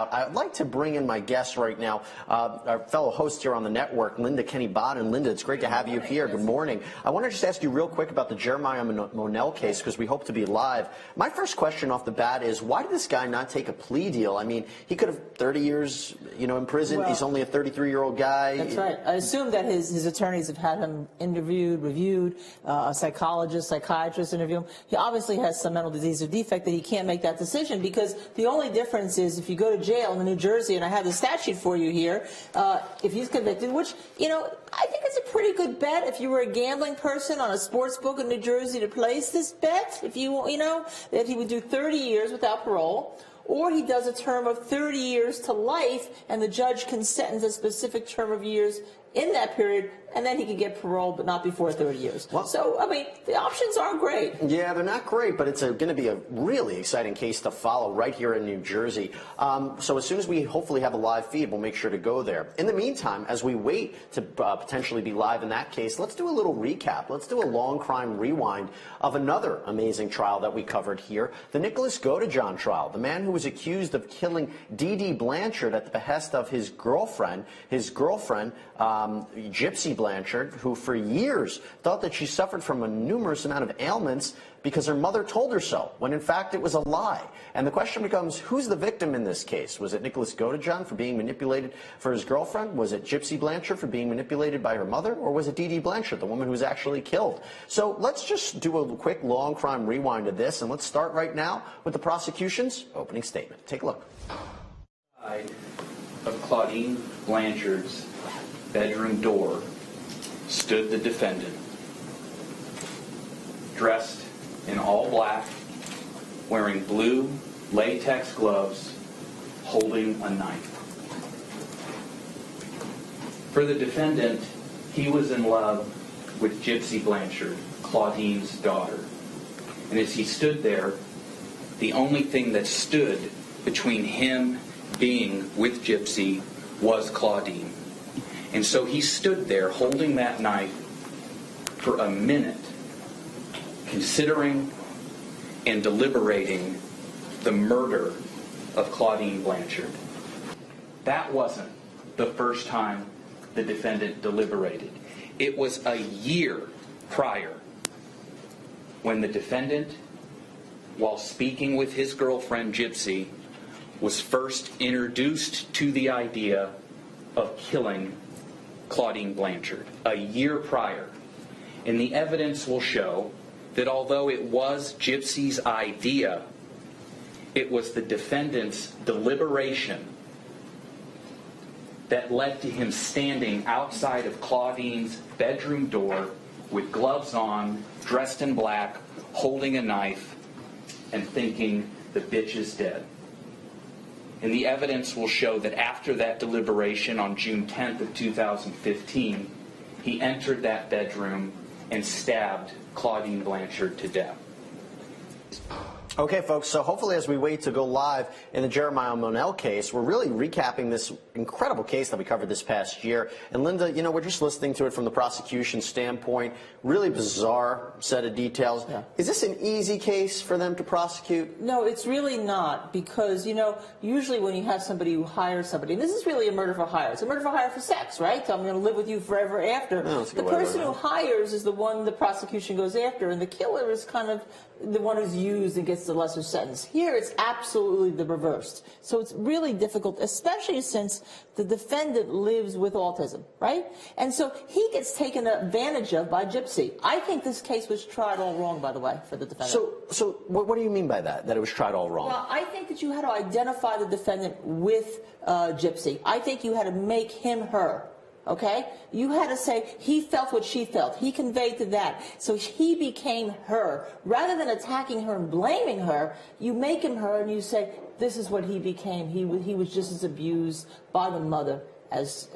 out. I'd like to bring in my guest right now, our fellow host here on the network, Kenney Baden. Linda, it's great to have you here. Good morning. I want to just ask you real quick about the Jeremiah Monell case, because we hope to be live. My first question off the bat is, why did this guy not take a plea deal? I mean, he could have 30 years, in prison. Well, he's only a 33-year-old guy. That's right. I assume that his attorneys have had him interviewed, reviewed, a psychologist, psychiatrist interview him. He obviously has some mental disease or defect that he can't make that decision, because the only difference is if you go to jail in New Jersey, and I have the statute for you here, if he's convicted, which, I think it's a pretty good bet if you were a gambling person on a sports book in New Jersey to place this bet, if that he would do 30 years without parole, or he does a term of 30 years to life, and the judge can sentence a specific term of years in that period, and then he can get parole, but not before 30 years. Well, so, I mean, the options aren't great. Yeah, they're not great, but it's going to be a really exciting case to follow right here in New Jersey. So as soon as we hopefully have a live feed, we'll make sure to go there. In the meantime, as we wait to potentially be live in that case, let's do a little recap. Let's do a Law&Crime rewind of another amazing trial that we covered here, the Nicholas Godejohn trial, the man who was accused of killing Dee Dee Blanchard at the behest of his girlfriend, Gypsy Blanchard, who for years thought that she suffered from a numerous amount of ailments because her mother told her so, when in fact it was a lie. And the question becomes, who's the victim in this case? Was it Nicholas Godejohn for being manipulated for his girlfriend? Was it Gypsy Blanchard for being manipulated by her mother? Or was it Dee Dee Blanchard, the woman who was actually killed? So let's just do a quick Law&Crime rewind of this, and let's start right now with the prosecution's opening statement. Take a look. Of Claudine Blanchard's bedroom door stood the defendant, dressed in all black, wearing blue latex gloves, holding a knife. For the defendant, he was in love with Gypsy Blanchard, Claudine's daughter. And as he stood there, the only thing that stood between him being with Gypsy was Claudine. And so he stood there holding that knife for a minute, considering and deliberating the murder of Claudine Blanchard. That wasn't the first time the defendant deliberated. It was a year prior when the defendant, while speaking with his girlfriend Gypsy, was first introduced to the idea of killing Claudine Blanchard, a year prior. And the evidence will show that although it was Gypsy's idea, it was the defendant's deliberation that led to him standing outside of Claudine's bedroom door with gloves on, dressed in black, holding a knife, and thinking, the bitch is dead. And the evidence will show that after that deliberation on June 10th of 2015, he entered that bedroom and stabbed Claudine Blanchard to death. Okay, folks, so hopefully as we wait to go live in the Jeremiah Monell case, we're really recapping this incredible case that we covered this past year. And Linda, we're just listening to it from the prosecution standpoint. Really bizarre set of details. Yeah. Is this an easy case for them to prosecute? No, it's really not, because, usually when you have somebody who hires somebody, and this is really a murder for hire. It's a murder for hire for sex, right? So I'm going to live with you forever after. No, the person who hires is the one the prosecution goes after, and the killer is kind of the one who's used and gets the lesser sentence. Here, it's absolutely the reversed. So it's really difficult, especially since the defendant lives with autism, right? And so he gets taken advantage of by Gypsy. I think this case was tried all wrong, by the way, for the defendant. So what do you mean by that it was tried all wrong? Well, I think that you had to identify the defendant with Gypsy. I think you had to make him her. Okay? You had to say, he felt what she felt. He conveyed to that. So he became her. Rather than attacking her and blaming her, you make him her and you say, this is what he became. He was just as abused by the mother as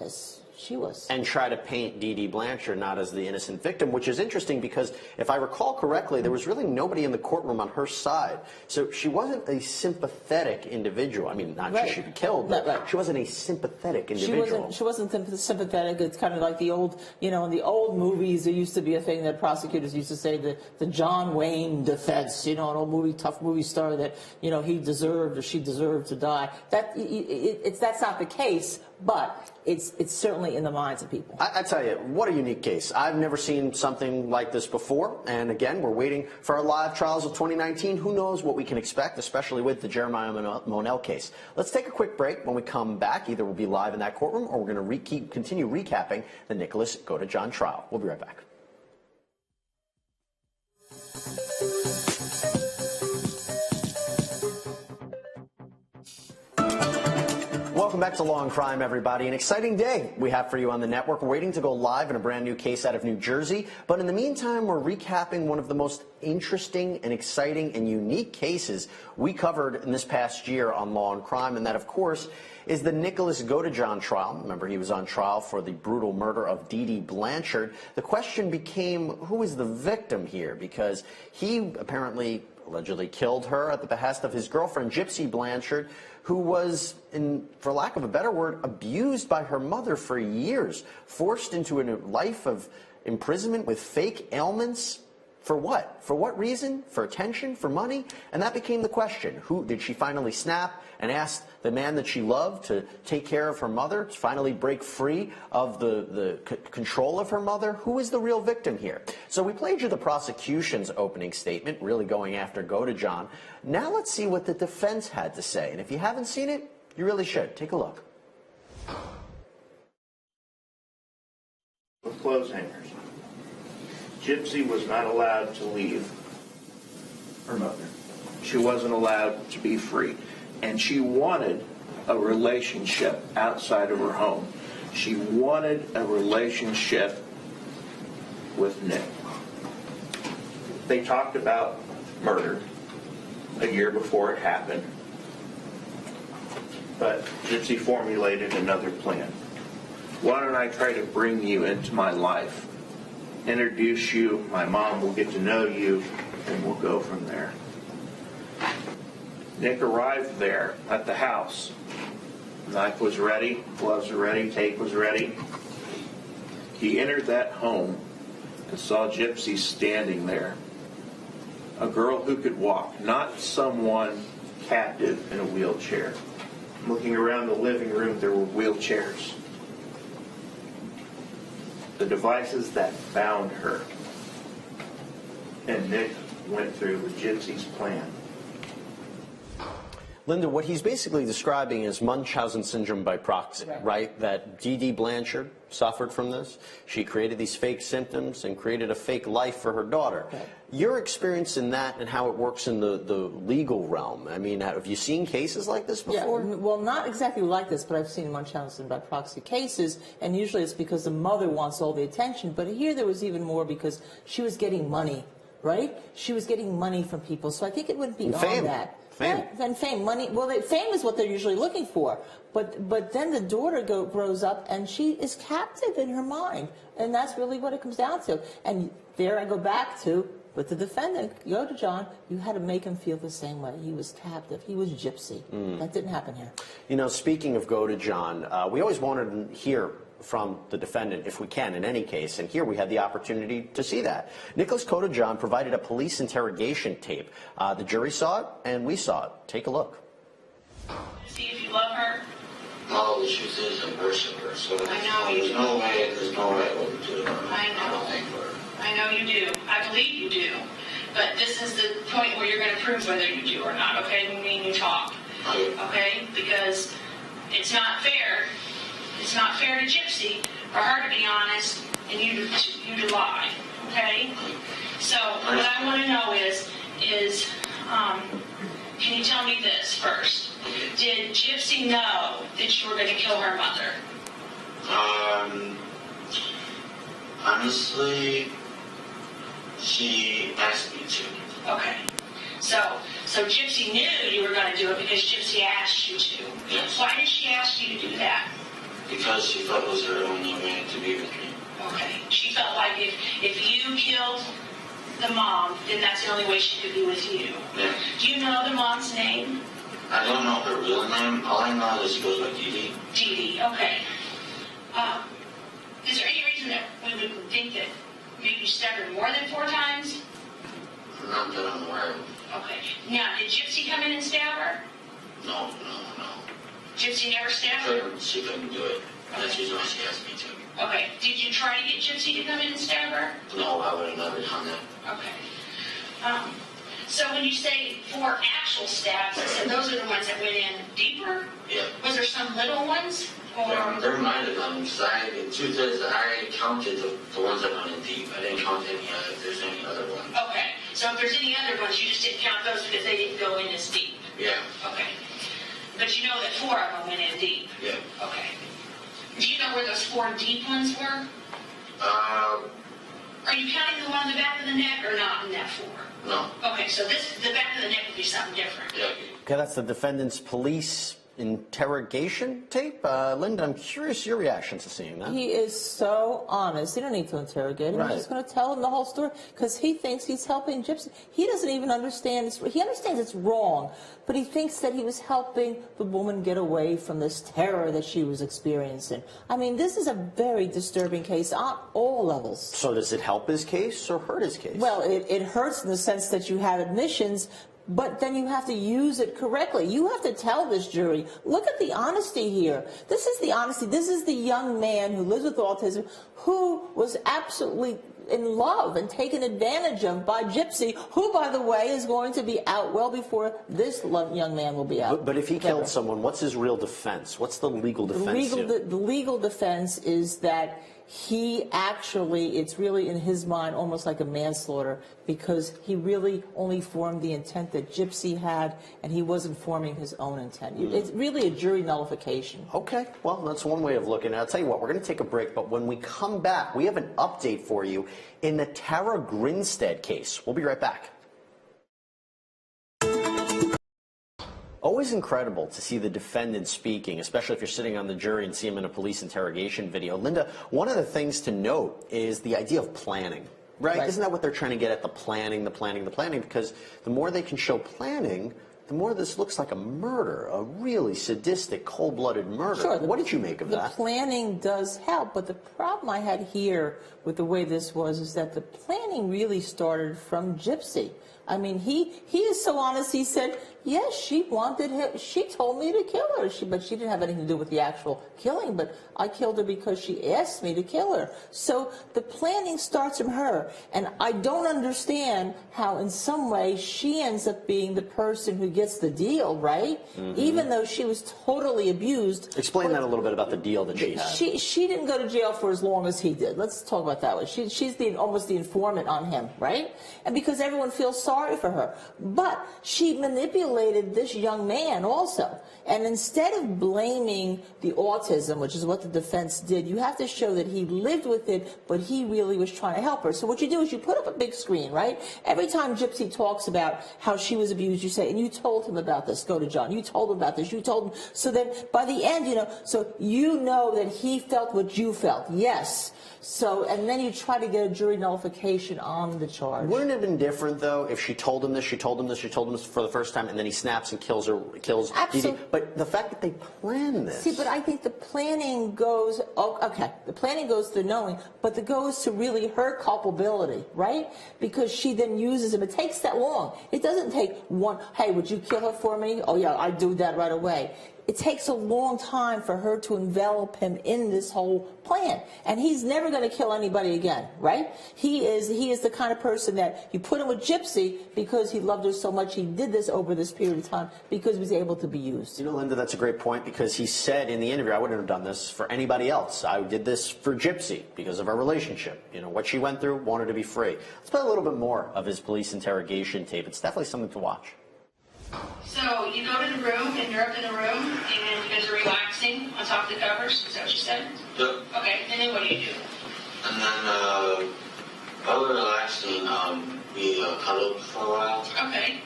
She was. And try to paint Dee Dee Blanchard not as the innocent victim, which is interesting because if I recall correctly, there was really nobody in the courtroom on her side. So she wasn't a sympathetic individual. I mean, not Right. she should be killed, but Right. she wasn't a sympathetic individual. She wasn't sympathetic. It's kind of like the old, in the old movies, there used to be a thing that prosecutors used to say, the John Wayne defense, an old movie, tough movie star that, he deserved or she deserved to die. That's not the case, but it's certainly in the minds of people. I tell you, what a unique case. I've never seen something like this before. And again, we're waiting for our live trials of 2019. Who knows what we can expect, especially with the Jeremiah Monell case. Let's take a quick break. When we come back, either we'll be live in that courtroom or we're going to continue recapping the Nicholas Godejohn trial. We'll be right back. Welcome back to Law and Crime, everybody. An exciting day we have for you on the network. We're waiting to go live in a brand new case out of New Jersey. But in the meantime, we're recapping one of the most interesting and exciting and unique cases we covered in this past year on Law and Crime. And that, of course, is the Nicholas Godejohn trial. Remember, he was on trial for the brutal murder of Dee Dee Blanchard. The question became, who is the victim here? Because he apparently allegedly killed her at the behest of his girlfriend, Gypsy Blanchard, who was, for lack of a better word, abused by her mother for years, forced into a life of imprisonment with fake ailments. For what? For what reason? For attention? For money? And that became the question. Who did she finally snap and ask the man that she loved to take care of her mother, to finally break free of the control of her mother? Who is the real victim here? So we played you the prosecution's opening statement, really going after Godejohn. Now let's see what the defense had to say. And if you haven't seen it, you really should. Take a look. With clothes hangers. Gypsy was not allowed to leave her mother. She wasn't allowed to be free. And she wanted a relationship outside of her home. She wanted a relationship with Nick. They talked about murder a year before it happened. But Gypsy formulated another plan. Why don't I try to bring you into my life? Introduce you, my mom will get to know you, and we'll go from there. Nick arrived there at the house. Knife was ready, gloves were ready, tape was ready. He entered that home and saw Gypsy standing there. A girl who could walk, not someone captive in a wheelchair. Looking around the living room, there were wheelchairs. The devices that bound her. And Nick went through with Gypsy's plan. Linda, what he's basically describing is Munchausen syndrome by proxy, right? That Dee Dee Blanchard suffered from this. She created these fake symptoms and created a fake life for her daughter. Right. Your experience in that and how it works in the legal realm, I mean, have you seen cases like this before? Yeah, well, not exactly like this, but I've seen Munchausen by proxy cases, and usually it's because the mother wants all the attention, but here there was even more because she was getting money, right? She was getting money from people, so I think it would be on that. Fame. Right, then fame, money. Well, fame is what they're usually looking for. But then the daughter grows up and she is captive in her mind, and that's really what it comes down to. And there I go back to with the defendant, Godejohn. You had to make him feel the same way. He was captive. He was Gypsy. That didn't happen here. You know, speaking of Godejohn, we always wanted to hear from the defendant, if we can, in any case, and here we had the opportunity to see that. Nicholas Godejohn provided a police interrogation tape. The jury saw it, and we saw it. Take a look. See if you love her. No, the truth is I'm worship her, so I know you there's do. no way I wouldn't do it. I know. don't think for her. I know you do. I believe you do. But this is the point where you're going to prove whether you do or not, okay? Me and you talk, okay? Because it's not fair. It's not fair to Gypsy for her to be honest and you to lie, okay? So what I want to know is can you tell me this first? Did Gypsy know that you were going to kill her mother? Honestly, she asked me to. Okay. So Gypsy knew you were going to do it because Gypsy asked you to. Yes. Why did she ask you to do that? Because she felt it was her only way to be with me. Okay. She felt like if you killed the mom, then that's the only way she could be with you. Yeah. Do you know the mom's name? I don't know her real name. All I know is she goes by Dee Dee. Dee Dee, okay. Is there any reason that we would think that maybe you stabbed her more than 4 times? Not that I'm aware of. Okay. Now, did Gypsy come in and stab her? No. Gypsy never stabbed her? She couldn't do it. That's the reason why she asked me to. Okay. Did you try to get Gypsy to come in and stab her? No, I would have never done that. Okay. So when you say 4 actual stabs, so those are the ones that went in deeper? Yeah. Was there some little ones? Or There might have been, because the truth is I counted the ones that went in deep. I didn't count if there's any other ones. okay. So if there's any other ones, you just didn't count those because they didn't go in as deep. Yeah. Okay. But you know that 4 of them went in deep. Yeah. Okay. Do you know where those 4 deep ones were? Are you counting the one in the back of the neck or not in that 4? No. Okay, so the back of the neck would be something different. Yeah. Okay, that's the defendant's police interrogation tape. Linda, I'm curious your reaction to seeing that. He is so honest. You don't need to interrogate him. Right. He's just going to tell him the whole story because he thinks he's helping Gypsy. He doesn't even understand. He understands it's wrong, but he thinks that he was helping the woman get away from this terror that she was experiencing. I mean, this is a very disturbing case on all levels. So does it help his case or hurt his case? Well, it hurts in the sense that you have admissions, but then you have to use it correctly. You have to tell this jury, look at the honesty here. This is the honesty. This is the young man who lives with autism who was absolutely in love and taken advantage of by Gypsy, who, by the way, is going to be out well before this young man will be out. But if he killed someone, what's his real defense? What's the legal defense? The legal defense is that he actually, it's really in his mind almost like a manslaughter because he really only formed the intent that Gypsy had and he wasn't forming his own intent. It's really a jury nullification. Okay, well, that's one way of looking at it. I'll tell you what, we're going to take a break, but when we come back, we have an update for you in the Tara Grinstead case. We'll be right back. Always incredible to see the defendant speaking, especially if you're sitting on the jury and see him in a police interrogation video. Linda, one of the things to note is the idea of planning, right? Isn't that what they're trying to get at, the planning? Because the more they can show planning, the more this looks like a murder, a really sadistic, cold-blooded murder. Sure, what did you make of that? The planning does help, but the problem I had here with the way this was is that the planning really started from Gypsy. I mean, he is so honest. He said, yes, she wanted him. She told me to kill her, but she didn't have anything to do with the actual killing, but I killed her because she asked me to kill her. So the planning starts from her, and I don't understand how in some way she ends up being the person who gets the deal, right? Even though she was totally abused. Explain that a little bit about the deal that she had. She didn't go to jail for as long as he did. Let's talk about that way. She's almost the informant on him, right? And because everyone feels sorry for her. But she manipulated this young man also. And instead of blaming the autism, which is what the defense did, you have to show that he lived with it, but he really was trying to help her. So what you do is you put up a big screen, right? Every time Gypsy talks about how she was abused, you say, and you told him about this, Godejohn. You told him about this. You told him. So that by the end, so you know that he felt what you felt. Yes. So, and then you try to get a jury nullification on the charge. Wouldn't it have been different, though, if she told him this for the first time, and then he snaps and kills Dee Dee? But the fact that they planned this. See, but I think the planning goes, the planning goes to knowing, but it goes to really her culpability, right? Because she then uses him. It takes that long. It doesn't take one, hey, would you kill her for me? Oh, yeah, I'd do that right away. It takes a long time for her to envelop him in this whole plan. And he's never going to kill anybody again, right? He is the kind of person that you put him with Gypsy because he loved her so much. He did this over this period of time because he was able to be used. You know, Linda, that's a great point because he said in the interview, I wouldn't have done this for anybody else. I did this for Gypsy because of our relationship. You know, what she went through, wanted to be free. Let's play a little bit more of his police interrogation tape. It's definitely something to watch. So you go to the room, and you're up in the room, and you guys are relaxing on top of the covers. Is that what you said? Yep. Okay, and then what do you do? And then while we were relaxing, we cuddled for a while. Okay.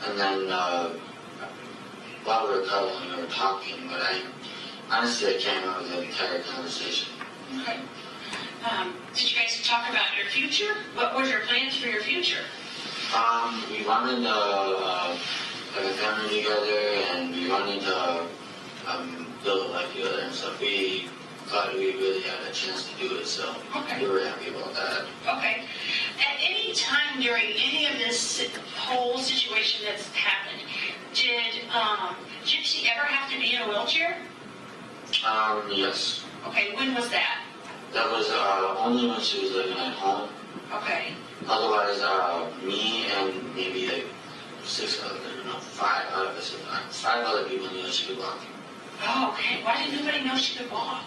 And then while we were cuddling, we were talking, but Honestly, I can't remember the entire conversation. Okay. Did you guys talk about your future? What were your plans for your future? We wanted to have a family together, and we wanted to build a life together and stuff. We thought we really had a chance to do it, so we were happy about that. Okay. At any time during any of this whole situation that's happened, did Gypsy ever have to be in a wheelchair? Yes. Okay, when was that? That was only when she was living at home. Okay. Otherwise, me and maybe like five other people knew that she could walk. Oh, okay. Why did nobody know she could walk?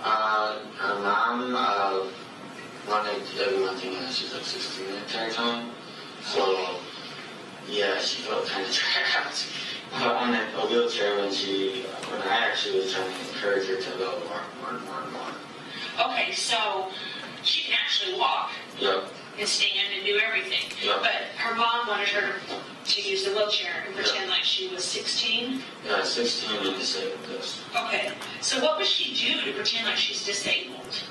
Her mom wanted everyone thinking that she was like 16 the entire time. So, yeah, she felt kind of trapped on a wheelchair when I actually was trying to encourage her to go more and more. Okay, so she can actually walk. Yep. And stand and do everything. Yep. But her mom wanted her to use the wheelchair and pretend like she was 16? Yeah, 16 and disabled, yes. Okay, so what would she do to pretend like she's disabled?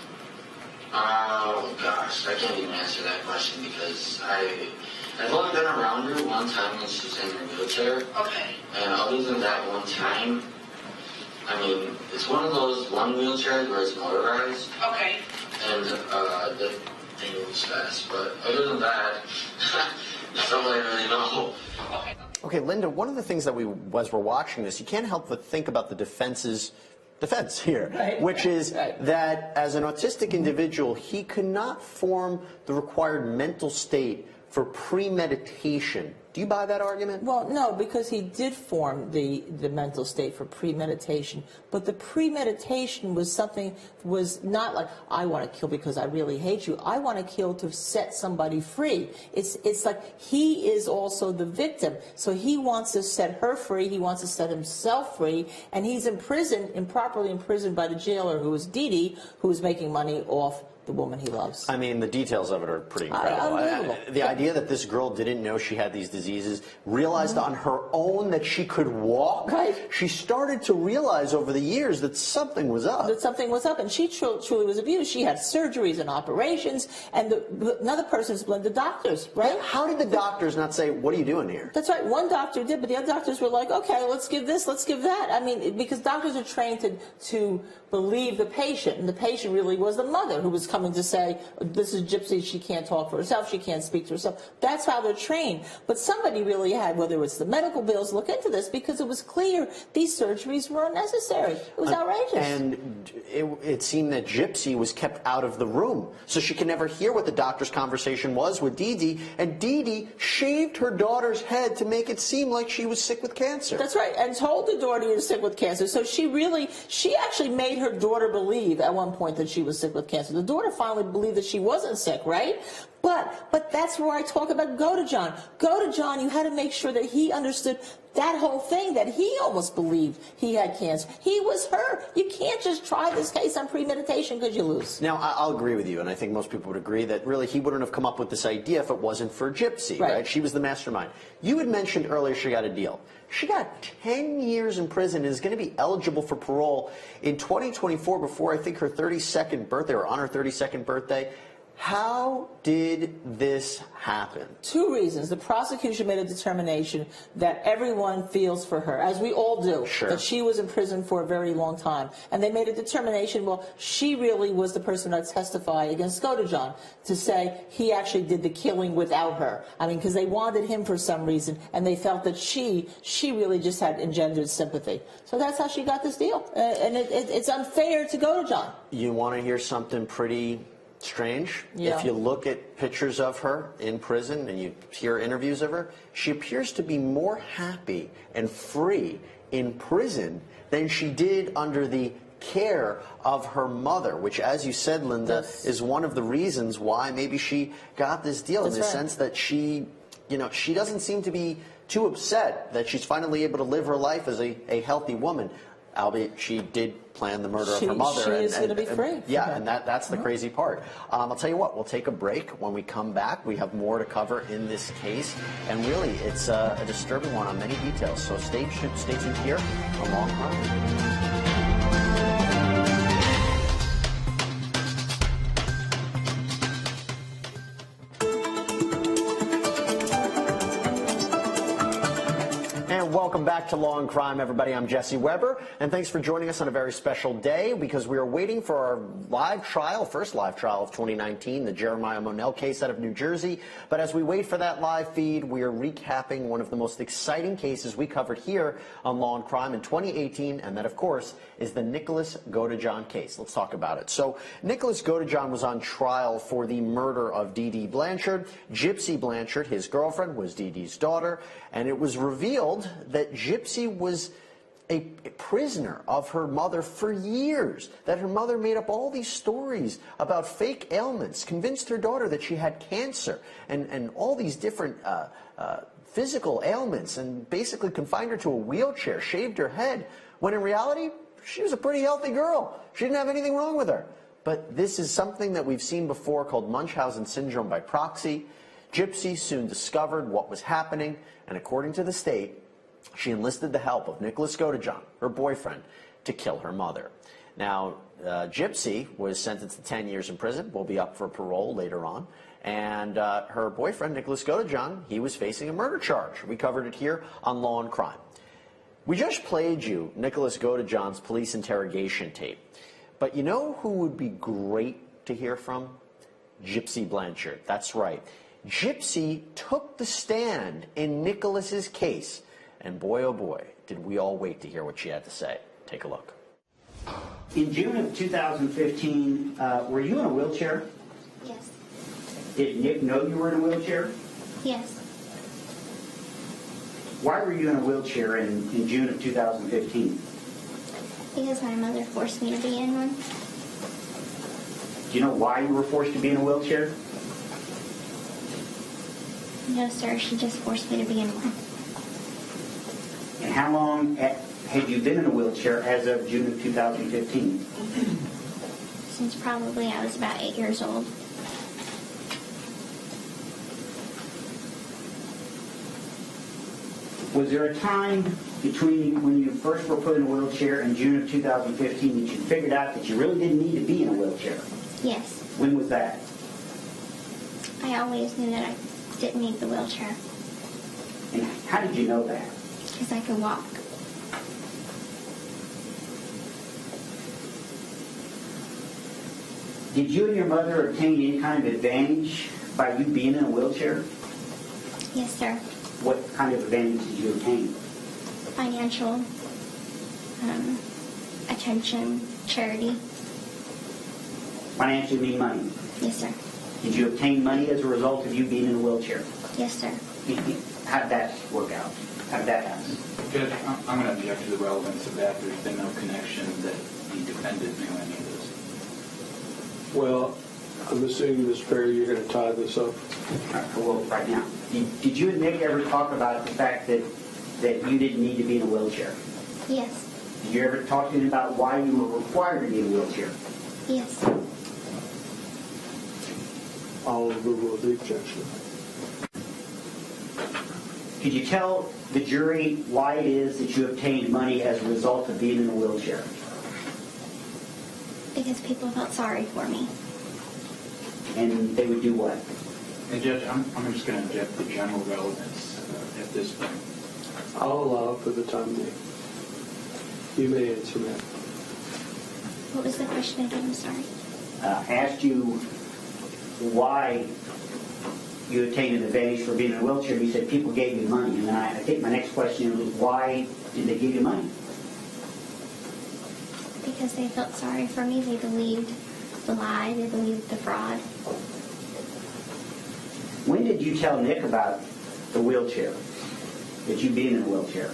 Oh gosh, I can't even answer that question because I've only been around her one time when she was in her wheelchair. Okay. And other than that one time, I mean, it's one of those one wheelchairs where it's motorized. Okay. And the thing moves fast. But other than that, that's all I really know. Okay. Okay, Linda, one of the things that as we're watching this, you can't help but think about the defense here, Right. which is Right. that as an autistic individual, he could not form the required mental state for premeditation. Do you buy that argument? Well, no, because he did form the mental state for premeditation, but the premeditation was not like, I want to kill because I really hate you. I want to kill to set somebody free. It's like he is also the victim, so he wants to set her free, he wants to set himself free, and he's improperly imprisoned by the jailer, who is Dee Dee, who is making money off the woman he loves. I mean, the details of it are pretty incredible. Unbelievable. The idea that this girl didn't know she had these diseases, realized on her own that she could walk. Right. She started to realize over the years that something was up. That something was up, and she truly was abused. She had surgeries and operations, and another person's blamed the doctors, right? How did the doctors not say, what are you doing here? That's right. One doctor did, but the other doctors were like, okay, let's give this, let's give that. I mean, because doctors are trained to believe the patient, and the patient really was the mother who was coming to say, this is Gypsy, she can't talk for herself, she can't speak to herself. That's how they're trained. But somebody really had, whether it's the medical bills, look into this, because it was clear these surgeries were unnecessary. It was outrageous. And it seemed that Gypsy was kept out of the room, so she could never hear what the doctor's conversation was with Dee Dee, and Dee Dee shaved her daughter's head to make it seem like she was sick with cancer. That's right, and told the daughter she was sick with cancer. So she actually made her daughter believe at one point that she was sick with cancer. The daughter finally believed that she wasn't sick, right? But that's where I talk about Godejohn. Godejohn, you had to make sure that he understood that whole thing, that he almost believed he had cancer. He was her. You can't just try this case on premeditation because you lose. Now, I'll agree with you, and I think most people would agree that really he wouldn't have come up with this idea if it wasn't for Gypsy, right? She was the mastermind. You had mentioned earlier she got a deal. She got 10 years in prison and is going to be eligible for parole in 2024 before, I think, her 32nd birthday, or on her 32nd birthday. How did this happen? Two reasons. The prosecution made a determination that everyone feels for her, as we all do, that she was in prison for a very long time. And they made a determination, well, she really was the person that testified against Godejohn, to say he actually did the killing without her. I mean, because they wanted him for some reason, and they felt that she really just had engendered sympathy. So that's how she got this deal. And it's unfair to Godejohn. You want to hear something pretty strange? Yeah. If you look at pictures of her in prison and you hear interviews of her, she appears to be more happy and free in prison than she did under the care of her mother, which, as you said, Linda, is one of the reasons why maybe she got this deal, in the sense that she doesn't seem to be too upset that she's finally able to live her life as a healthy woman. Albeit she did plan the murder of her mother. She is going to be free. Yeah, and that's the crazy part. I'll tell you what, we'll take a break. When we come back, we have more to cover in this case. And really, it's a disturbing one on many details. So stay tuned here on Law&Crime. And welcome back to Law and Crime, everybody. I'm Jesse Weber, and thanks for joining us on a very special day because we are waiting for our live trial, first live trial of 2019, the Jeremiah Monell case out of New Jersey. But as we wait for that live feed, we are recapping one of the most exciting cases we covered here on Law and Crime in 2018, and that, of course, is the Nicholas Godejohn case. Let's talk about it. So, Nicholas Godejohn was on trial for the murder of Dee Dee Blanchard. Gypsy Blanchard, his girlfriend, was Dee Dee's daughter, and it was revealed that Gypsy was a prisoner of her mother for years, that her mother made up all these stories about fake ailments, convinced her daughter that she had cancer and all these different physical ailments, and basically confined her to a wheelchair, shaved her head, when in reality, she was a pretty healthy girl. She didn't have anything wrong with her. But this is something that we've seen before called Munchausen syndrome by proxy. Gypsy soon discovered what was happening, and according to the state, she enlisted the help of Nicholas Godejohn, her boyfriend, to kill her mother. Now, Gypsy was sentenced to 10 years in prison, will be up for parole later on, and her boyfriend, Nicholas Godejohn, he was facing a murder charge. We covered it here on Law and Crime. We just played you Nicholas Godejohn's police interrogation tape, but you know who would be great to hear from? Gypsy Blanchard. That's right. Gypsy took the stand in Nicholas's case, and boy, oh boy, did we all wait to hear what she had to say. Take a look. In June of 2015, were you in a wheelchair? Yes. Did Nick know you were in a wheelchair? Yes. Why were you in a wheelchair in June of 2015? Because my mother forced me to be in one. Do you know why you were forced to be in a wheelchair? No, sir. She just forced me to be in one. And how long had you been in a wheelchair as of June of 2015? Since probably I was about 8 years old. Was there a time between when you first were put in a wheelchair and June of 2015 that you figured out that you really didn't need to be in a wheelchair? Yes. When was that? I always knew that I didn't need the wheelchair. And how did you know that? Because I could walk. Did you and your mother obtain any kind of advantage by you being in a wheelchair? Yes, sir. What kind of advantage did you obtain? Financial, attention, charity. Financially mean money. Yes, sir. Did you obtain money as a result of you being in a wheelchair? Yes, sir. How did that work out? How did that happen? Judge, I'm going to object to the relevance of that. There's been no connection that the defendant knew any of this. Well, I'm assuming, Mr. Perry, you're going to tie this up. Well, right now. Did you and Nick ever talk about the fact that you didn't need to be in a wheelchair? Yes. Did you ever talk to him about why you were required to be in a wheelchair? Yes. I'll overrule the objection. Could you tell the jury why it is that you obtained money as a result of being in a wheelchair? Because people felt sorry for me. And they would do what? And Judge, I'm just going to object to general relevance at this point. I'll allow it for the time being. You may answer, ma'am. What was the question again? I'm sorry. I asked you why you obtained an advantage for being in a wheelchair. You said people gave you money. And then I think my next question was, why did they give you money? Because they felt sorry for me. They believed the lie. They believed the fraud. When did you tell Nick about the wheelchair, that you being in a wheelchair?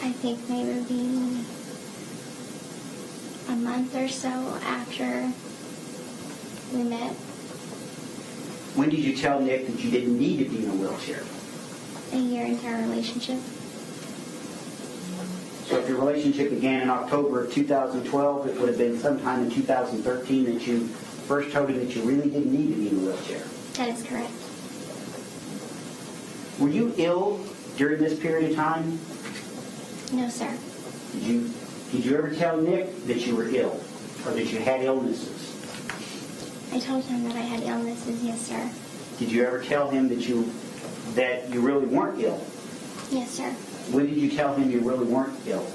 I think maybe a month or so after we met. When did you tell Nick that you didn't need to be in a wheelchair? A year into our relationship. So if your relationship began in October of 2012, it would have been sometime in 2013 that you first told him that you really didn't need to be in a wheelchair. That is correct. Were you ill during this period of time? No, sir. Did you ever tell Nick that you were ill or that you had illnesses? I told him that I had illnesses, yes, sir. Did you ever tell him that you that you really weren't ill? Yes, sir. When did you tell him you really weren't ill?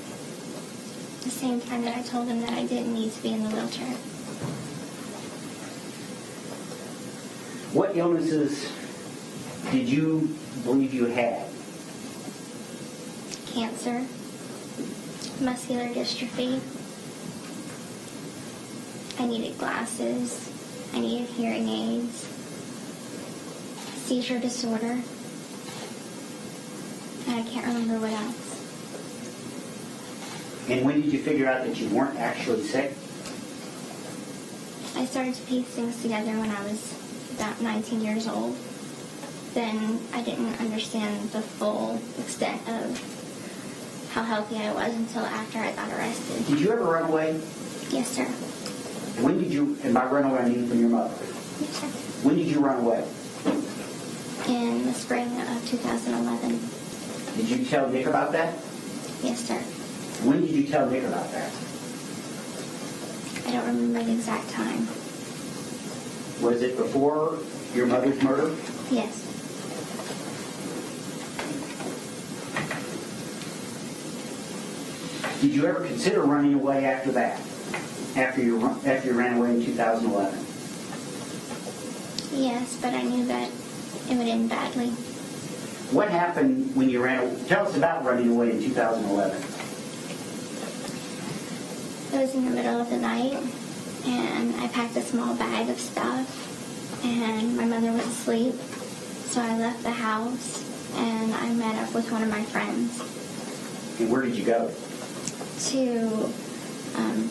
The same time that I told him that I didn't need to be in the wheelchair. What illnesses did you believe you had? Cancer, muscular dystrophy. I needed glasses. I needed hearing aids. Seizure disorder. And I can't remember what else. And when did you figure out that you weren't actually sick? I started to piece things together when I was about 19 years old. Then I didn't understand the full extent of how healthy I was until after I got arrested. Did you ever run away? Yes, sir. When did you, and by run away I mean from your mother, Yes, sir. when did you run away? In the spring of 2011. Did you tell Nick about that? Yes, sir. When did you tell Nick about that? I don't remember the exact time. Was it before your mother's murder? Yes. Did you ever consider running away after that? After you ran away in 2011? Yes, but I knew that it would end badly. What happened when you ran away? Tell us about running away in 2011. It was in the middle of the night, and I packed a small bag of stuff, and my mother was asleep, so I left the house, and I met up with one of my friends. And where did you go? To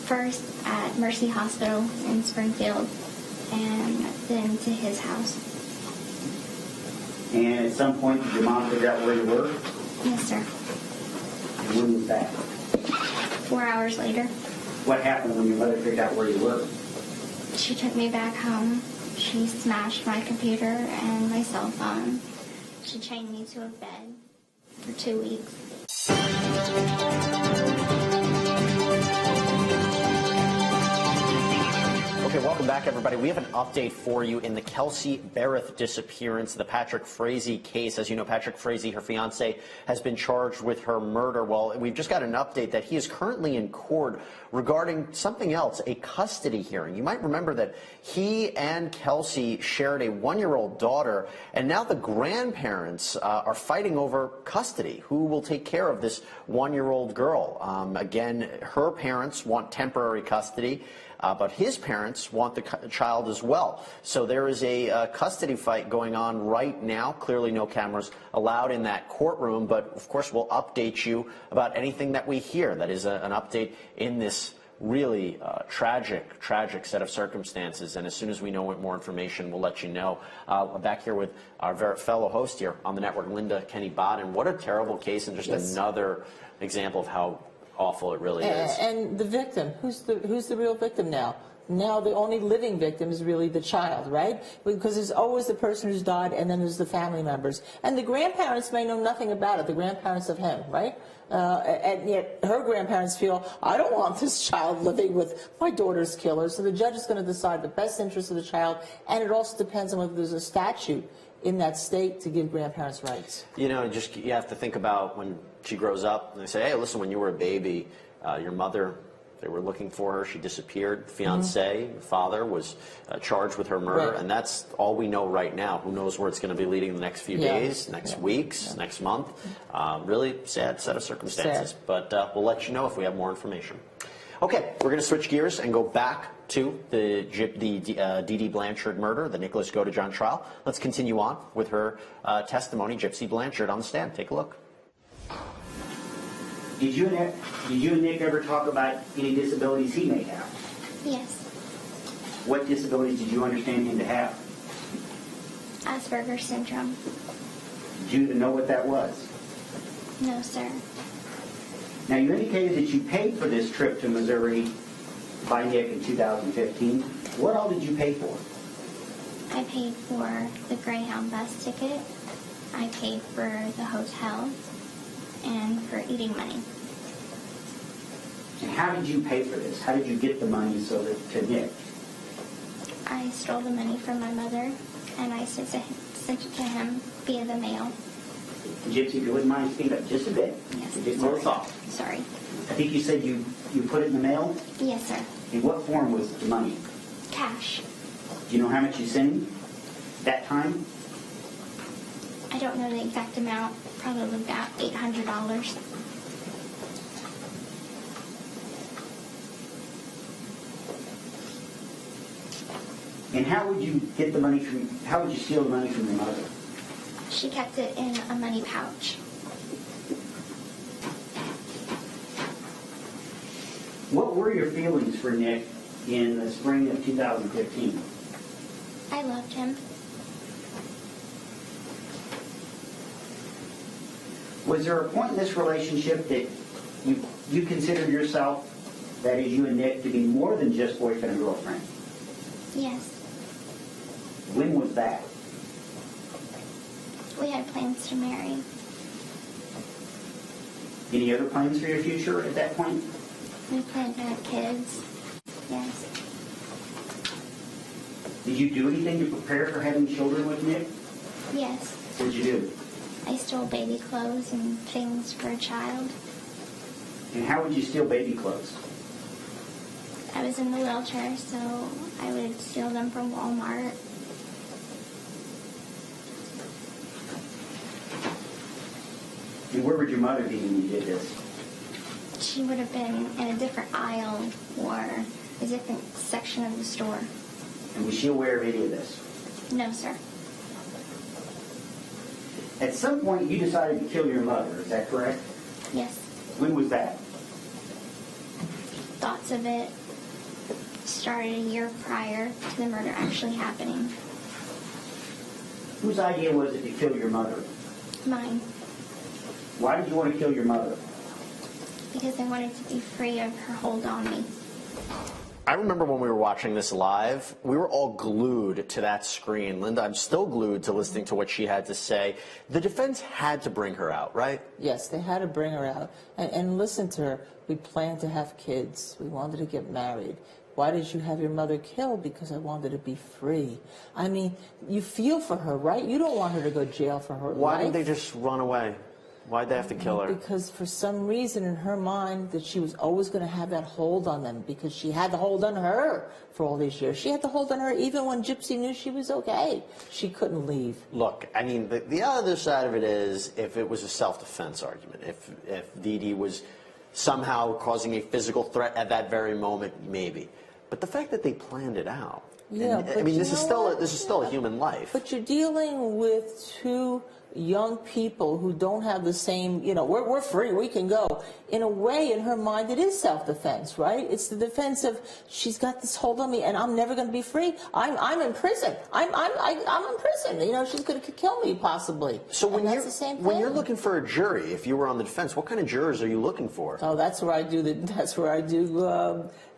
first at Mercy Hospital in Springfield, and then to his house. And at some point, did your mom figure out where you were? Yes, sir. And when was that? 4 hours later, What happened when your mother figured out where you were? she took me back home. She smashed my computer and my cell phone. She chained me to a bed for 2 weeks. Okay, welcome back, everybody. We have an update for you in the Kelsey Bereth disappearance, the Patrick Frazee case. As you know, Patrick Frazee, her fiance, has been charged with her murder. Well, we've just got an update that he is currently in court regarding something else, a custody hearing. You might remember that he and Kelsey shared a 1-year-old daughter, and now the grandparents are fighting over custody. Who will take care of this 1-year-old girl? Again, her parents want temporary custody. But his parents want the child as well. So there is a custody fight going on right now. Clearly no cameras allowed in that courtroom, but of course we'll update you about anything that we hear. That is an update in this really tragic set of circumstances. And as soon as we know more information, we'll let you know. Back here with our fellow host here on the network, Linda Kenney Baden. What a terrible case, and just another example of how awful it really is. And the victim, who's the real victim now? Now the only living victim is really the child, right? Because there's always the person who's died, and then there's the family members. And the grandparents may know nothing about it, the grandparents of him, right? And yet her grandparents feel, I don't want this child living with my daughter's killer. So the judge is going to decide the best interest of the child, and it also depends on whether there's a statute in that state to give grandparents rights. You know, You have to think about when she grows up, and they say, hey, listen, when you were a baby, your mother, they were looking for her, she disappeared. Fiancé, father, was charged with her murder, and that's all we know right now. Who knows where it's going to be leading the next few days, next weeks, next month. Really sad set of circumstances, but we'll let you know if we have more information. Okay, we're going to switch gears and go back to the Dee Dee Blanchard murder, the Nicholas Godejohn trial. Let's continue on with her testimony. Gypsy Blanchard on the stand. Take a look. Did you and Nick ever talk about any disabilities he may have? Yes. What disabilities did you understand him to have? Asperger's syndrome. Did you know what that was? No, sir. Now, you indicated that you paid for this trip to Missouri by Nick in 2015. What all did you pay for? I paid for the Greyhound bus ticket. I paid for the hotel and for eating money. And how did you pay for this? How did you get the money to Nick? I stole the money from my mother, and I sent sent it to him via the mail. Gypsy, if you wouldn't mind speaking up just a bit. Yes. Just a little soft. Sorry. I think you said you put it in the mail? Yes, sir. In what form was the money? Cash. Do you know how much you sent him that time? I don't know the exact amount. Probably about $800. And how would you get the money from, how would you steal the money from your mother? She kept it in a money pouch. What were your feelings for Nick in the spring of 2015? I loved him. Was there a point in this relationship that you considered yourself, that is you and Nick, to be more than just boyfriend and girlfriend? Yes. When was that? We had plans to marry. Any other plans for your future at that point? We planned to have kids. Yes. Did you do anything to prepare for having children with Nick? Yes. What did you do? I stole baby clothes and things for a child. And how would you steal baby clothes? I was in the wheelchair, so I would steal them from Walmart. And where would your mother be when you did this? She would have been in a different aisle or a different section of the store. And was she aware of any of this? No, sir. At some point, you decided to kill your mother, is that correct? Yes. When was that? Thoughts of it started a year prior to the murder actually happening. Whose idea was it to kill your mother? Mine. Why did you want to kill your mother? Because I wanted to be free of her hold on me. I remember when we were watching this live, we were all glued to that screen. Linda, I'm still glued to listening to what she had to say. The defense had to bring her out, right? Yes, they had to bring her out. And listen to her. We planned to have kids. We wanted to get married. Why did you have your mother killed? Because I wanted to be free. I mean, you feel for her, right? You don't want her to go to jail for her life. Why didn't they just run away? Why'd they have to kill her? Because for some reason in her mind that she was always going to have that hold on them, because she had the hold on her for all these years. She had the hold on her even when Gypsy knew she was okay. She couldn't leave. Look, I mean, the other side of it is if it was a self-defense argument, if Dee Dee was somehow causing a physical threat at that very moment, maybe. But the fact that they planned it out. Yeah, and, I mean, this is still a human life. But you're dealing with two young people who don't have the same, we're free, we can go. In a way, in her mind, it is self-defense, right? It's the defense of, she's got this hold on me and I'm never going to be free. I'm in prison. I'm in prison. She's going to kill me possibly. So when that's the same thing. When you're looking for a jury, if you were on the defense, what kind of jurors are you looking for? Oh, that's where I do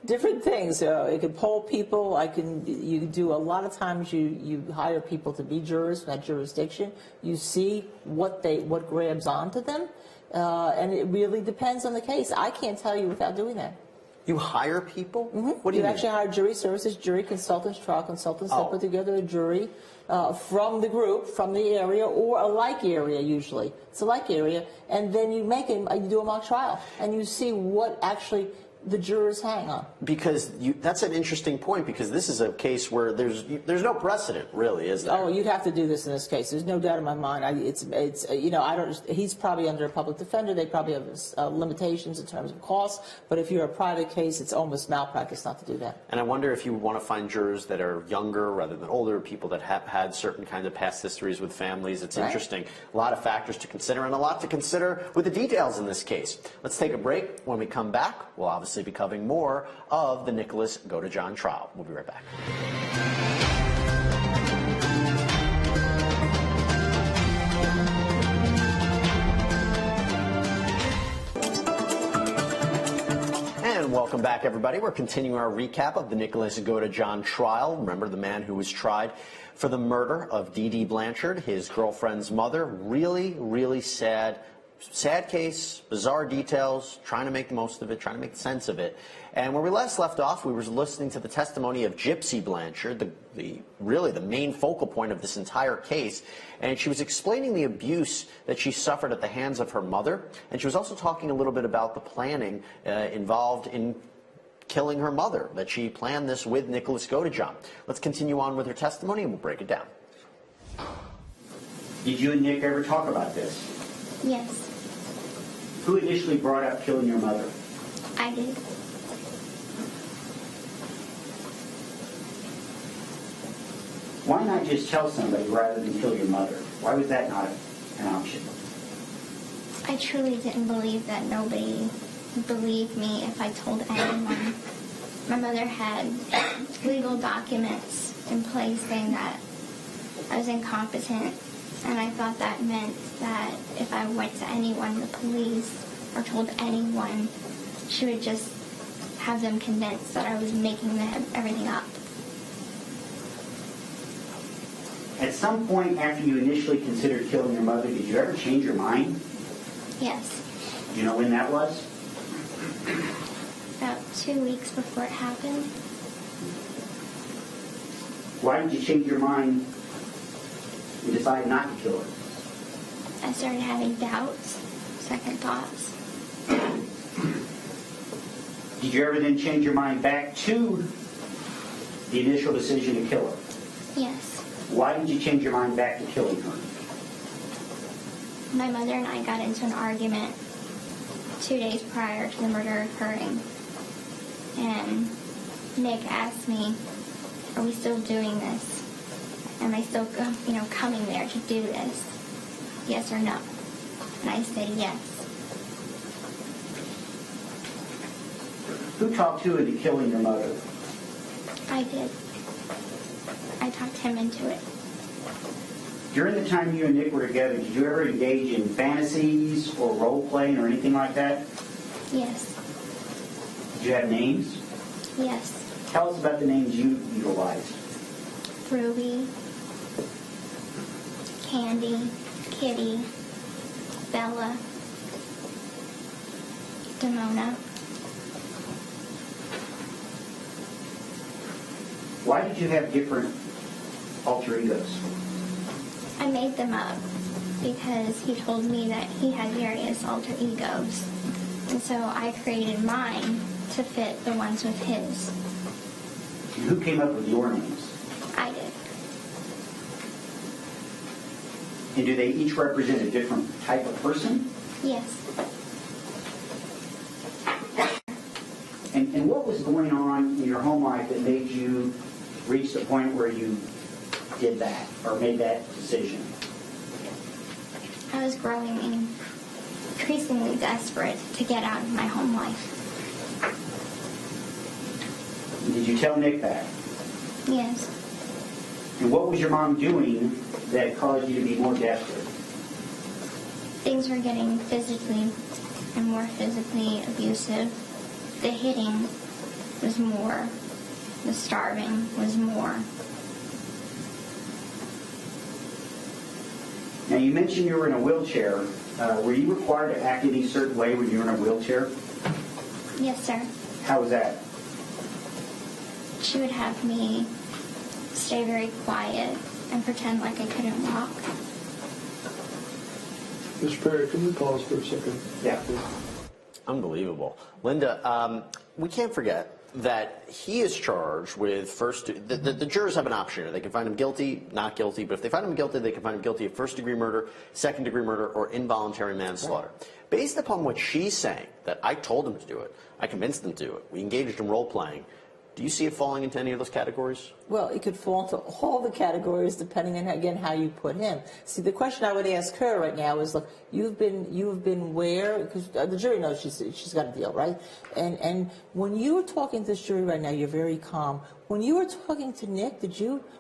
different things. It could poll people. You do a lot of times you hire people to be jurors in that jurisdiction. You see what grabs onto them, and it really depends on the case. I can't tell you without doing that. You hire people? Mm-hmm. What do you mean? Actually hire jury services, jury consultants, trial consultants that put together a jury from the group, from the area, or a like area usually. It's a like area, and then you do a mock trial, and you see what actually the jurors hang on. Because that's an interesting point, because this is a case where there's no precedent, really, is there? Oh, you'd have to do this in this case. There's no doubt in my mind. He's probably under a public defender. They probably have limitations in terms of costs. But if you're a private case, it's almost malpractice not to do that. And I wonder if you want to find jurors that are younger rather than older, people that have had certain kind of past histories with families. It's interesting. A lot of factors to consider, and a lot to consider with the details in this case. Let's take a break. When we come back, we'll obviously be covering more of the Nicholas Godejohn trial. We'll be right back. And welcome back, everybody. We're continuing our recap of the Nicholas Godejohn trial. Remember, the man who was tried for the murder of Dee Dee Blanchard, his girlfriend's mother. Really, really sad sad case, bizarre details, trying to make the most of it, trying to make sense of it. And where we last left off, we were listening to the testimony of Gypsy Blanchard, really the main focal point of this entire case. And she was explaining the abuse that she suffered at the hands of her mother. And she was also talking a little bit about the planning involved in killing her mother, that she planned this with Nicholas Godejohn. Let's continue on with her testimony and we'll break it down. Did you and Nick ever talk about this? Yes, Who initially brought up killing your mother? I did. Why not just tell somebody rather than kill your mother? Why was that not an option? I truly didn't believe that nobody would believe me if I told anyone. My mother had legal documents in place saying that I was incompetent, and I thought that meant that if I went to anyone, the police, or told anyone, she would just have them convinced that I was making everything up. At some point after you initially considered killing your mother, did you ever change your mind? Yes. Do you know when that was? About 2 weeks before it happened. Why did you change your mind and decide not to kill her? I started having doubts, second thoughts. Did you ever then change your mind back to the initial decision to kill her? Yes. Why did you change your mind back to killing her? My mother and I got into an argument 2 days prior to the murder occurring. And Nick asked me, are we still doing this? Am I still, coming there to do this? Yes or no? And I said yes. Who talked you into killing your mother? I did. I talked him into it. During the time you and Nick were together, did you ever engage in fantasies or role-playing or anything like that? Yes. Did you have names? Yes. Tell us about the names you utilized. Ruby, Candy, Kitty, Bella, Demona. Why did you have different alter egos? I made them up because he told me that he had various alter egos. And so I created mine to fit the ones with his. And who came up with your names? I did. And do they each represent a different type of person? Yes. And what was going on in your home life that made you reach the point where you did that or made that decision? I was growing increasingly desperate to get out of my home life. And did you tell Nick that? Yes. And what was your mom doing that caused you to be more desperate? Things were getting physically and more physically abusive. The hitting was more. The starving was more. Now, you mentioned you were in a wheelchair. Were you required to act any certain way when you were in a wheelchair? Yes, sir. How was that? She would have me stay very quiet and pretend like I couldn't walk. Mr. Perry, can we pause for a second? Yeah. Unbelievable. Linda, we can't forget that he is charged with the jurors have an option here. They can find him guilty, not guilty, but if they find him guilty, they can find him guilty of first-degree murder, second-degree murder, or involuntary manslaughter. Right. Based upon what she's saying, that I told him to do it, I convinced him to do it, we engaged in role-playing, do you see it falling into any of those categories? Well, it could fall into all the categories depending on, again, how you put him. See, the question I would ask her right now is, look, you've been where? Because the jury knows she's got a deal, right? And when you're talking to this jury right now, you're very calm. when you were talking to Nick,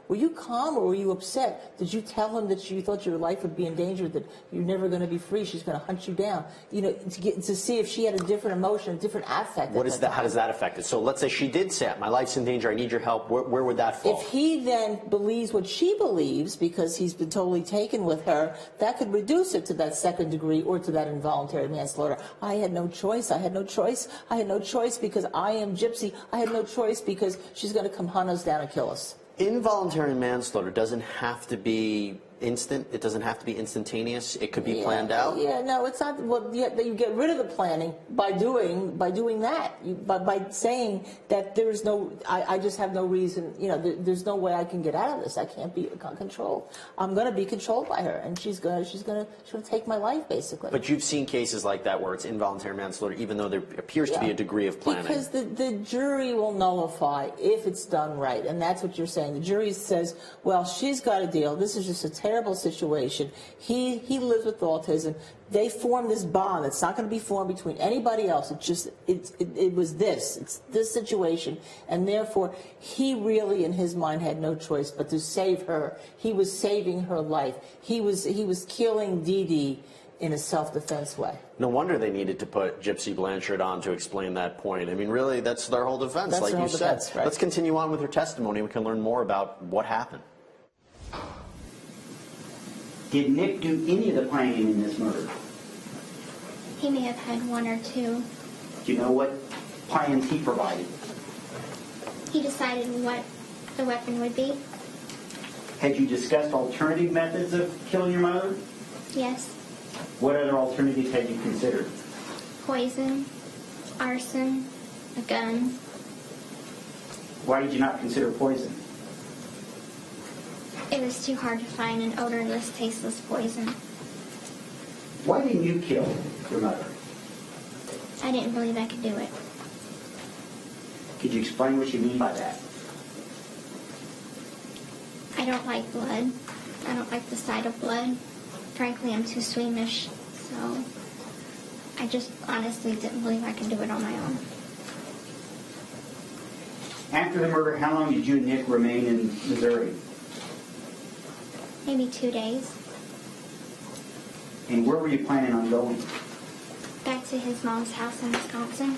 were you calm or were you upset? Did you tell him that you thought your life would be in danger, that you're never going to be free, she's going to hunt you down? You know, to see if she had a different emotion, a different affect. What is that? How does that affect it? So let's say she did say, my life's in danger, I need your help. Where would that fall? If he then believes what she believes, because he's been totally taken with her, that could reduce it to that second degree or to that involuntary manslaughter. I had no choice. I had no choice. I had no choice because I am Gypsy. I had no choice because she's going to come hunt us down and kill us. Involuntary manslaughter doesn't have to be instant. It doesn't have to be instantaneous. It could be planned out. Yeah, no, it's not. Well, you get rid of the planning by doing that. By saying that there is no. I just have no reason. You know, there's no way I can get out of this. I can't be controlled. I'm going to be controlled by her, and she's going to take my life basically. But you've seen cases like that where it's involuntary manslaughter, even though there appears to be a degree of planning. Because the jury will nullify if it's done right, and that's what you're saying. The jury says, well, she's got a deal. This is just a terrible situation. He lives with autism. They form this bond. It's not going to be formed between anybody else. It was this. It's this situation, and therefore he really, in his mind, had no choice but to save her. He was saving her life. He was killing Dee Dee in a self-defense way. No wonder they needed to put Gypsy Blanchard on to explain that point. I mean, really, that's their whole defense, that's like you said. Right. Let's continue on with her testimony. We can learn more about what happened. Did Nick do any of the planning in this murder? He may have had one or two. Do you know what plans he provided? He decided what the weapon would be. Had you discussed alternative methods of killing your mother? Yes. What other alternatives had you considered? Poison, arson, a gun. Why did you not consider poison? It was too hard to find an odorless, tasteless poison. Why didn't you kill your mother? I didn't believe I could do it. Could you explain what you mean by that? I don't like blood. I don't like the sight of blood. Frankly, I'm too squeamish, so I just honestly didn't believe I could do it on my own. After the murder, how long did you and Nick remain in Missouri? Maybe 2 days. And where were you planning on going? Back to his mom's house in Wisconsin.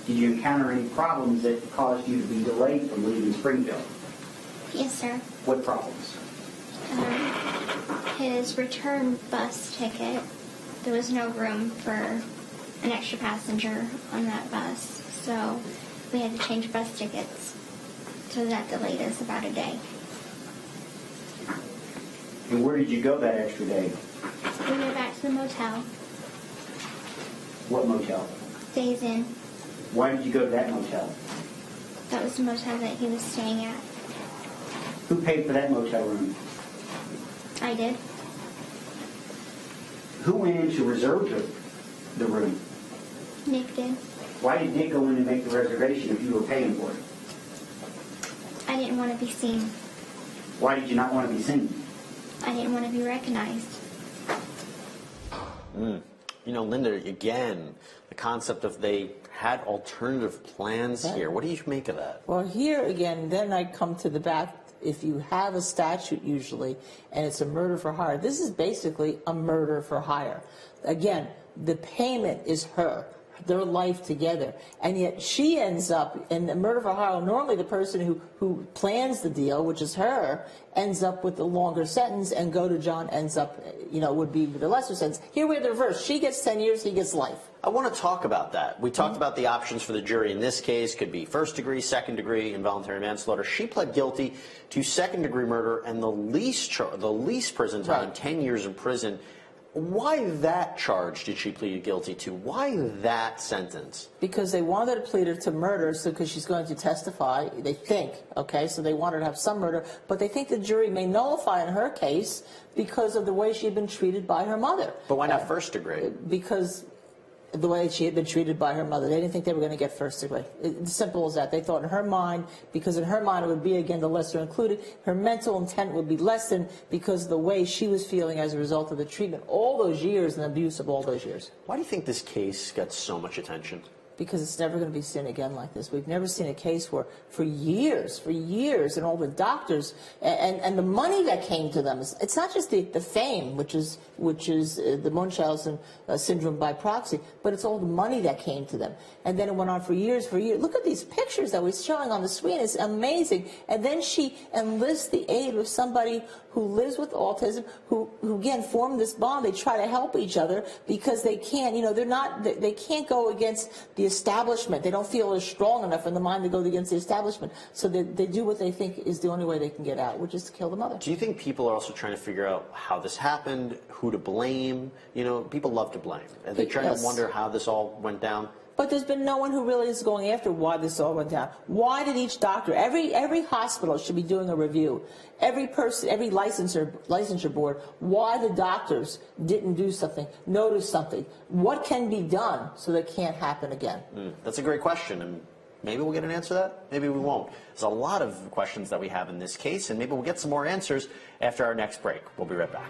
Did you encounter any problems that caused you to be delayed from leaving Springfield? Yes, sir. What problems? His return bus ticket, there was no room for an extra passenger on that bus, so we had to change bus tickets. So that delayed us about a day. And where did you go that extra day? We went back to the motel. What motel? Days Inn. Why did you go to that motel? That was the motel that he was staying at. Who paid for that motel room? I did. Who went in to reserve the room? Nick did. Why did Nick go in and make the reservation if you were paying for it? I didn't want to be seen. Why did you not want to be seen? I didn't want to be recognized. You know, Linda, again, the concept of they had alternative plans here. What do you make of that? Well, here again, then I come to the back. If you have a statute usually, and it's a murder for hire, this is basically a murder for hire. Again, the payment is her, their life together, and yet she ends up in the murder for hire. Normally the person who plans the deal, which is her, ends up with the longer sentence, and Godejohn ends up, would be with the lesser sentence. Here we have the reverse. She gets 10 years, he gets life. I want to talk about that. We talked about the options for the jury in this case. Could be first degree, second degree, involuntary manslaughter. She pled guilty to second degree murder and the least prison time, Right. 10 years in prison. Why that charge did she plead guilty to? Why that sentence? Because they wanted to plead her to murder, so because she's going to testify, they think, okay, so they wanted to have some murder, but they think the jury may nullify in her case because of the way she had been treated by her mother. But why not first degree? Because the way she had been treated by her mother. They didn't think they were going to get first degree. It's simple as that. They thought in her mind, because in her mind it would be, again, the lesser included, her mental intent would be lessened because of the way she was feeling as a result of the treatment all those years and abuse of all those years. Why do you think this case got so much attention? because it's never going to be seen again like this. We've never seen a case where for years, and all the doctors and the money that came to them. It's not just the fame, which is the Munchausen syndrome by proxy, but it's all the money that came to them. And then it went on for years. Look at these pictures that we're showing on the screen. It's amazing. And then she enlists the aid of somebody who lives with autism, who again form this bond. They try to help each other because they can't, they can't go against the establishment. They don't feel as strong enough in the mind to go against the establishment. So they do what they think is the only way they can get out, which is to kill the mother. Do you think people are also trying to figure out how this happened, who to blame? People love to blame. And they're trying to wonder how this all went down. But there's been no one who really is going after why this all went down. Why did each doctor, every hospital should be doing a review. Every person, every licensure board, why the doctors didn't do something, notice something. What can be done so that can't happen again? That's a great question, and maybe we'll get an answer to that, maybe we won't. There's a lot of questions that we have in this case, and maybe we'll get some more answers after our next break. We'll be right back.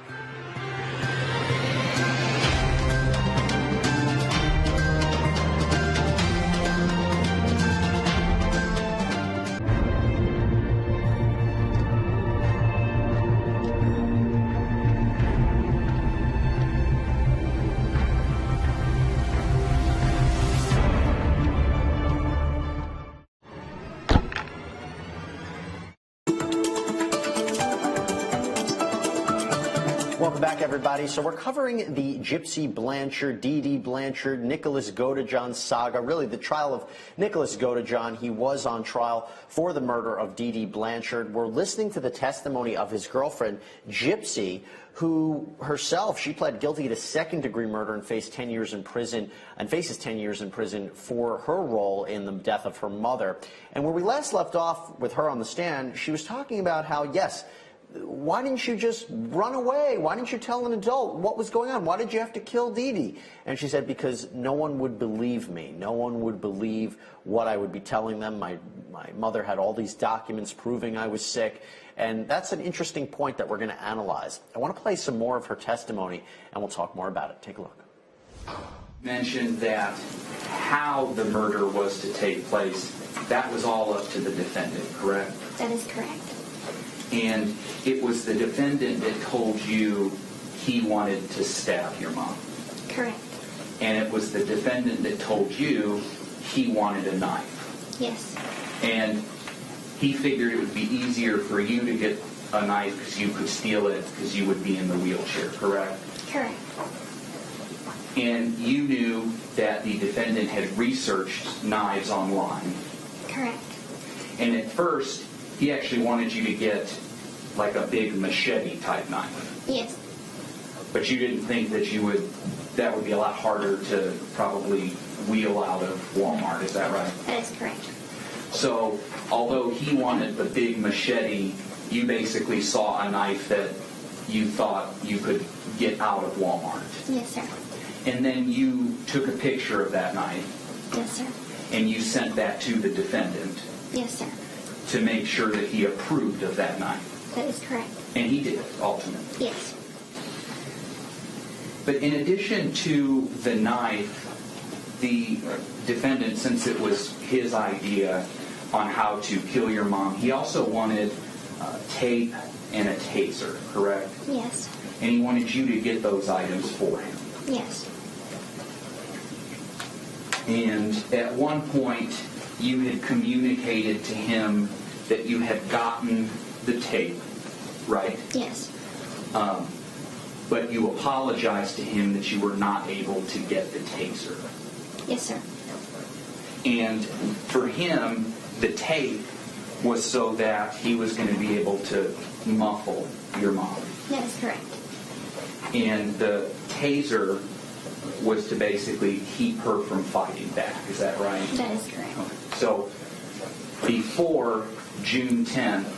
Welcome back, everybody. So we're covering the Gypsy Blanchard, Dee Dee Blanchard, Nicholas Godejohn saga, really the trial of Nicholas Godejohn. He was on trial for the murder of Dee Dee Blanchard. We're listening to the testimony of his girlfriend, Gypsy, who herself, she pled guilty to second-degree murder and faces 10 years in prison for her role in the death of her mother. And where we last left off with her on the stand, she was talking about how, yes, why didn't you just run away? Why didn't you tell an adult what was going on? Why did you have to kill Dee Dee? And she said, because no one would believe me. No one would believe what I would be telling them. My mother had all these documents proving I was sick. And that's an interesting point that we're going to analyze. I want to play some more of her testimony, and we'll talk more about it. Take a look. Mentioned that how the murder was to take place, that was all up to the defendant, correct? That is correct. And it was the defendant that told you he wanted to stab your mom. Correct. And it was the defendant that told you he wanted a knife. Yes. And he figured it would be easier for you to get a knife because you could steal it because you would be in the wheelchair, correct? Correct. And you knew that the defendant had researched knives online. Correct. And at first, he actually wanted you to get like a big machete type knife. Yes. But you didn't think that that would be a lot harder to probably wheel out of Walmart, is that right? That is correct. So, although he wanted the big machete, you basically saw a knife that you thought you could get out of Walmart. Yes, sir. And then you took a picture of that knife. Yes, sir. And you sent that to the defendant. Yes, sir. To make sure that he approved of that knife. That is correct. And he did, ultimately. Yes. But in addition to the knife, the defendant, since it was his idea on how to kill your mom, he also wanted tape and a taser, correct? Yes. And he wanted you to get those items for him. Yes. And at one point, you had communicated to him that you had gotten the tape, right? Yes. But you apologized to him that you were not able to get the taser. Yes, sir. And for him, the tape was so that he was going to be able to muffle your mom. That is correct. And the taser was to basically keep her from fighting back. Is that right? That is correct. Okay. So before June 10th,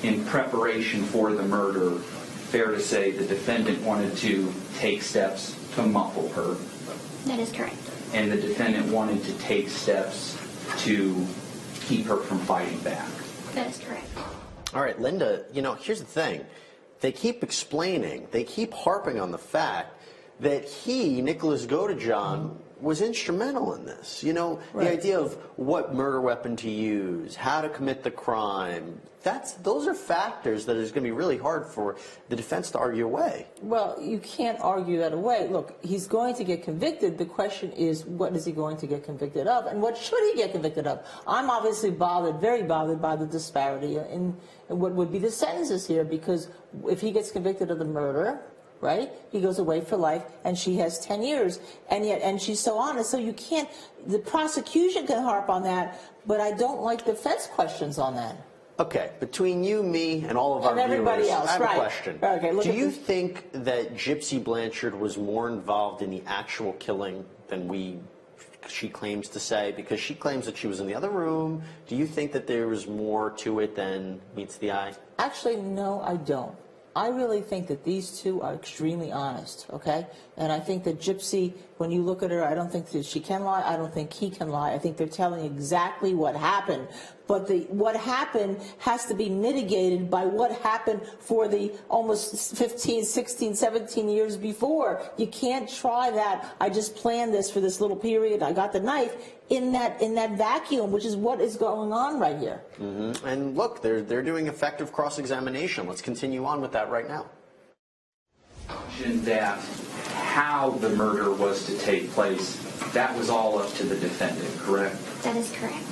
in preparation for the murder, fair to say the defendant wanted to take steps to muffle her. That is correct. And the defendant wanted to take steps to keep her from fighting back. That is correct. All right, Linda, here's the thing. They keep explaining, they keep harping on the fact that he, Nicholas Godejohn, was instrumental in this. You know, the idea of what murder weapon to use, how to commit the crime, those are factors that is going to be really hard for the defense to argue away. Well, you can't argue that away. Look, he's going to get convicted. The question is, what is he going to get convicted of, and what should he get convicted of? I'm obviously bothered, very bothered by the disparity in what would be the sentences here, because if he gets convicted of the murder, right, he goes away for life, and she has 10 years, and she's so honest, so you can't, the prosecution can harp on that, but I don't like defense questions on that. Okay, between you, me, and all of our everybody viewers, else, I have right. a question. Okay, do you think that Gypsy Blanchard was more involved in the actual killing than she claims to say? Because she claims that she was in the other room. Do you think that there was more to it than meets the eye? Actually, no, I don't. I really think that these two are extremely honest, okay? And I think that Gypsy, when you look at her, I don't think that she can lie. I don't think he can lie. I think they're telling exactly what happened. But what happened has to be mitigated by what happened for the almost 15, 16, 17 years before. You can't try that. I just planned this for this little period. I got the knife in that vacuum, which is what is going on right here. Mm-hmm. And look, they're doing effective cross-examination. Let's continue on with that right now. That how the murder was to take place, that was all up to the defendant, correct? That is correct.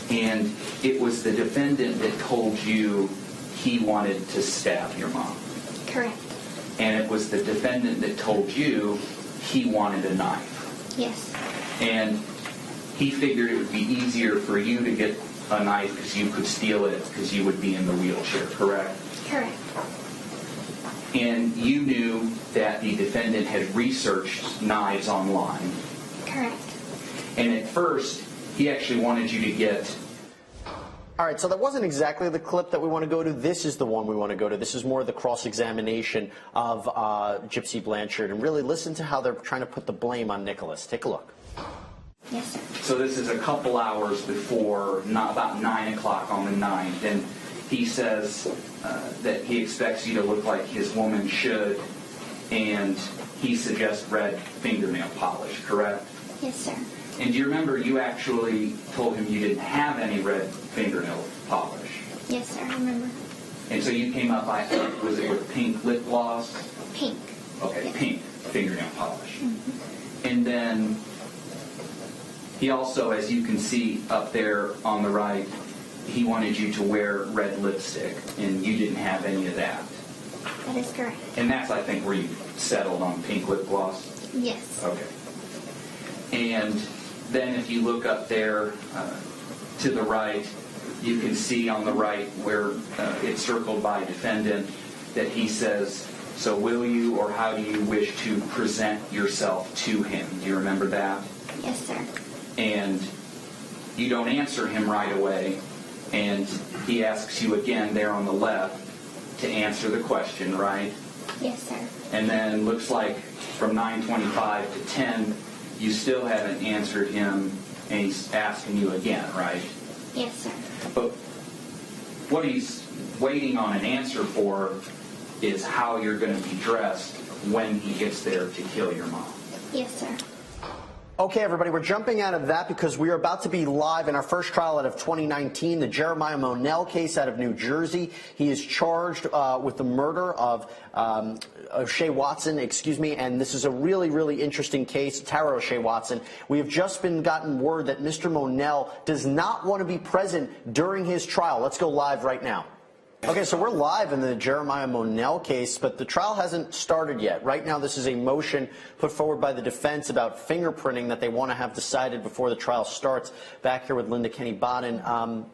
And it was the defendant that told you he wanted to stab your mom. Correct. And it was the defendant that told you he wanted a knife. Yes. And he figured it would be easier for you to get a knife because you could steal it because you would be in the wheelchair, correct? Correct. And you knew that the defendant had researched knives online. Correct. And at first, he actually wanted you to get... All right, so that wasn't exactly the clip that we want to go to. This is the one we want to go to. This is more of the cross-examination of Gypsy Blanchard. And really listen to how they're trying to put the blame on Nicholas. Take a look. Yes, sir. So this is a couple hours before, about 9 o'clock on the 9th. And he says that he expects you to look like his woman should. And he suggests red fingernail polish, correct? Yes, sir. And do you remember you actually told him you didn't have any red fingernail polish? Yes, sir, I remember. And so you came up, was it with pink lip gloss? Pink. Okay, Yes. Pink fingernail polish. Mm-hmm. And then he also, as you can see up there on the right, he wanted you to wear red lipstick, and you didn't have any of that. That is correct. And that's, I think, where you settled on pink lip gloss? Yes. Okay. And then if you look up there to the right, you can see on the right where it's circled by defendant that he says, so will you or how do you wish to present yourself to him? Do you remember that? Yes, sir. And you don't answer him right away, and he asks you again there on the left to answer the question, right? Yes, sir. And then looks like from 9:25 to 10, you still haven't answered him, and he's asking you again, right? Yes, sir. But what he's waiting on an answer for is how you're going to be dressed when he gets there to kill your mom. Yes, sir. Okay, everybody, we're jumping out of that because we are about to be live in our first trial out of 2019, the Jeremiah Monell case out of New Jersey. He is charged with the murder of O'Shea Watson, and this is a really, really interesting case, Tara O'Shea Watson. We have just gotten word that Mr. Monell does not want to be present during his trial. Let's go live right now. Okay, so we're live in the Jeremiah Monell case, but the trial hasn't started yet. Right now, this is a motion put forward by the defense about fingerprinting that they want to have decided before the trial starts. Back here with Kenney Baden.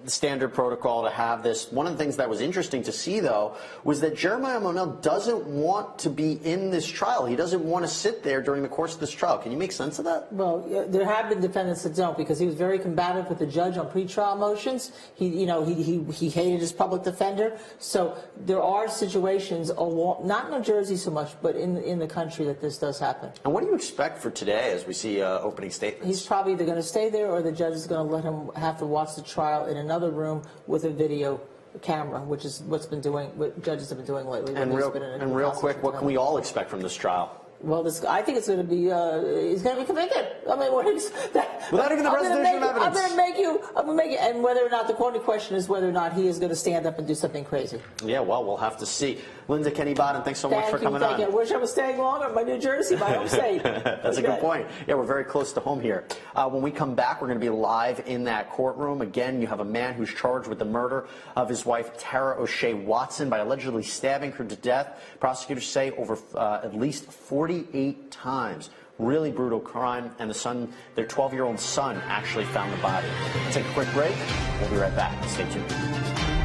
The standard protocol to have this. One of the things that was interesting to see, though, was that Jeremiah Monell doesn't want to be in this trial. He doesn't want to sit there during the course of this trial. Can you make sense of that? Well, there have been defendants that don't, because he was very combative with the judge on pretrial motions. He hated his public defender. So there are situations, not in New Jersey so much, but in the country that this does happen. And what do you expect for today as we see opening statements? He's probably either going to stay there or the judge is going to let him have to watch the trial in another room with a video camera, which is what judges have been doing lately. And real quick, what can we all expect from this trial? Well, I think it's going to be, he's going to be convicted. I mean, without even the presentation of evidence. I'm going to make you, and whether or not, the only question is whether or not he is going to stand up and do something crazy. Yeah, well, we'll have to see. Linda, Kenney Baden, thanks so much for coming on. Thank you. I wish I was staying longer in my New Jersey, my home state. That's a good point. Yeah, we're very close to home here. When we come back, we're going to be live in that courtroom. Again, you have a man who's charged with the murder of his wife, Tara O'Shea Watson, by allegedly stabbing her to death. Prosecutors say over at least 48 times. Really brutal crime, and their 12-year-old son actually found the body. Let's take a quick break. We'll be right back. Stay tuned.